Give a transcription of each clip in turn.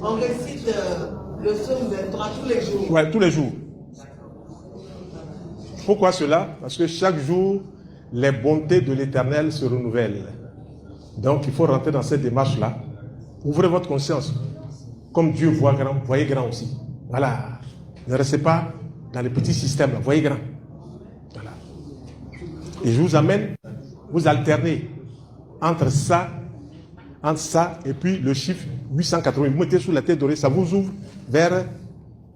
On récite le psaume 23 tous les jours. Oui, tous les jours. Pourquoi cela? Parce que chaque jour, les bontés de l'Éternel se renouvellent. Donc, il faut rentrer dans cette démarche-là. Ouvrez votre conscience. Comme Dieu voit grand, voyez grand aussi. Voilà. Ne restez pas dans les petits systèmes, là. Voyez grand. Voilà. Et je vous amène, vous alternez entre ça et puis le chiffre 880. Vous mettez sous la tête dorée, ça vous ouvre vers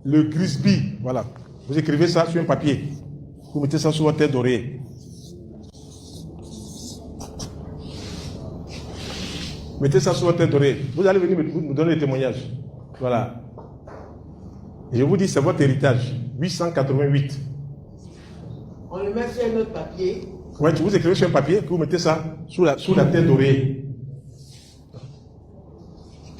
le Grisby. Voilà. Vous écrivez ça sur un papier. Vous mettez ça sur votre tête dorée. Mettez ça sur votre tête dorée. Vous allez venir me donner des témoignages. Voilà. Et je vous dis, c'est votre héritage. 888. On le met sur un autre papier. Oui, vous écrivez sur un papier, vous mettez ça sous la tête d'oreiller.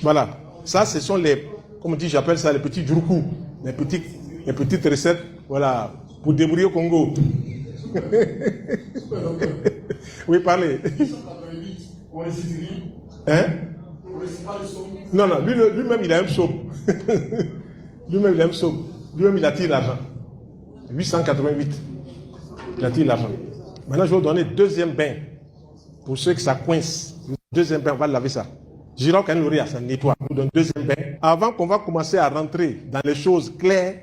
Voilà. Ça, ce sont les, comme on dit, j'appelle ça les petits djouroukou. Les petites recettes, voilà, pour débrouiller au Congo. Oui, parlez. Hein? Non, lui-même, il a un psaume. Lui-même, il a un psaume. Lui-même, il attire l'argent. 888. Il attire l'argent. Maintenant, je vais vous donner deuxième bain. Pour ceux que ça coince. Deuxième bain, on va laver ça. Giraud Kanouria, ça nettoie. On vous donne deuxième bain. Avant qu'on va commencer à rentrer dans les choses claires,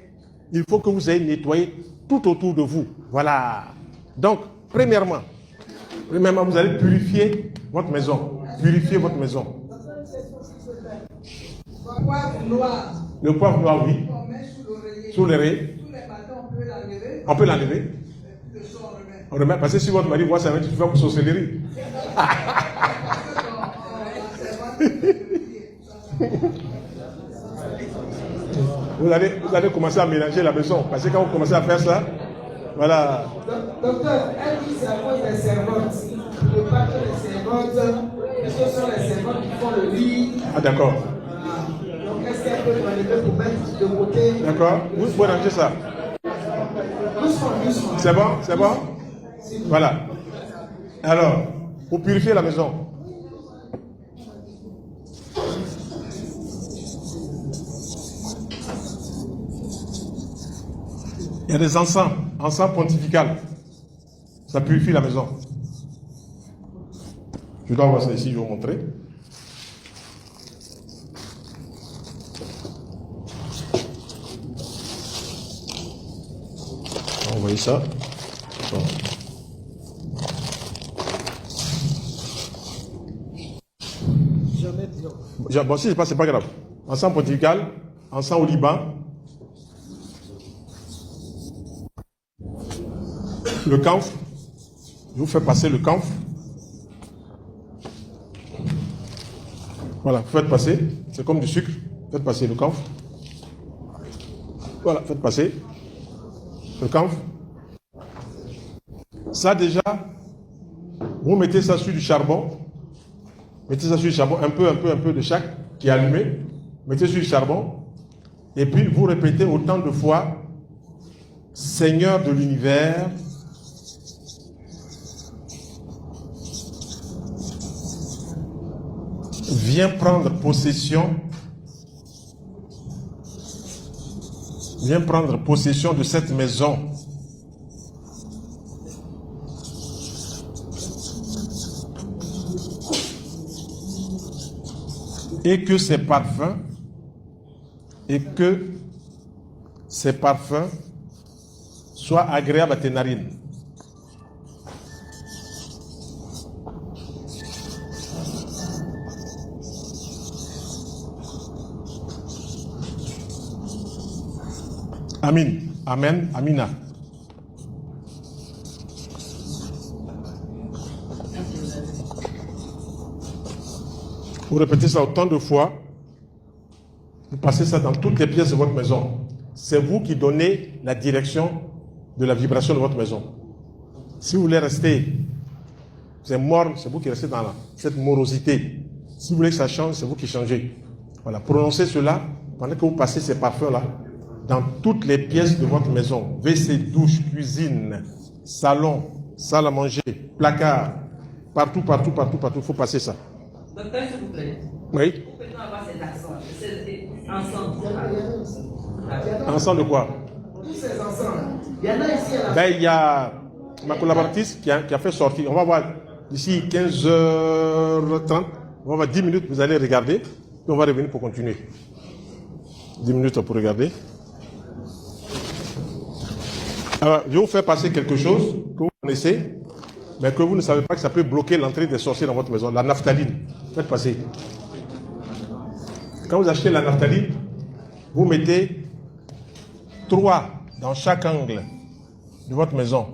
il faut que vous ayez nettoyé tout autour de vous. Voilà. Donc, premièrement, vous allez purifier votre maison. Purifiez votre maison. Le poivre noir, oui. Sous l'oreiller. On peut l'enlever. On remet. Parce que si votre mari voit ça, tu vas pour sorcellerie. Vous allez commencer à mélanger la maison. Parce que quand vous commencez à faire ça, voilà. Docteur, elle dit c'est à cause des servantes. Le pas que les servantes, ce sont les servantes qui font le lit. Ah, d'accord. Donc, est-ce qu'elle peut l'enlever pour mettre de côté? D'accord. Vous pouvez ranger ça. Doucement. C'est bon? C'est bon? Voilà. Alors, pour purifier la maison, il y a des encens pontifical. Ça purifie la maison. Je dois voir ça ici, je vais vous montrer. Vous voyez ça? Bon. Bon, si c'est pas grave. Encens pontifical, encens au Liban. Le camphre. Je vous fais passer le camphre. Voilà, faites passer. C'est comme du sucre. Faites passer le camphre. Voilà, faites passer le camphre. Ça déjà, vous mettez ça sur du charbon. Mettez ça sur du charbon, un peu de chaque qui est allumé. Mettez sur du charbon. Et puis vous répétez autant de fois, Seigneur de l'univers, viens prendre possession de cette maison. Et que ces parfums soient agréables à tes narines. Amen. Amen. Amina. Vous répétez ça autant de fois. Vous passez ça dans toutes les pièces de votre maison. C'est vous qui donnez la direction de la vibration de votre maison. Si vous voulez rester, c'est mort, c'est vous qui restez dans cette morosité. Si vous voulez que ça change, c'est vous qui changez. Voilà, prononcez cela pendant que vous passez ces parfums-là dans toutes les pièces de votre maison. WC, douche, cuisine, salon, salle à manger, placard, partout. Il faut passer ça. Docteur, s'il vous plaît. Oui. Peut-on avoir cet accent? Ensemble de quoi? Tous ces ensembles. Il y en a ici à la Ben, il y a ma collaboratrice qui a fait sortir. On va voir d'ici 15h30. On va voir 10 minutes, vous allez regarder. Puis on va revenir pour continuer. 10 minutes pour regarder. Alors, je vais vous faire passer quelque chose que vous connaissez, mais que vous ne savez pas que ça peut bloquer l'entrée des sorciers dans votre maison. La naphtaline. Faites passer. Quand vous achetez la naphtaline, vous mettez 3 dans chaque angle de votre maison.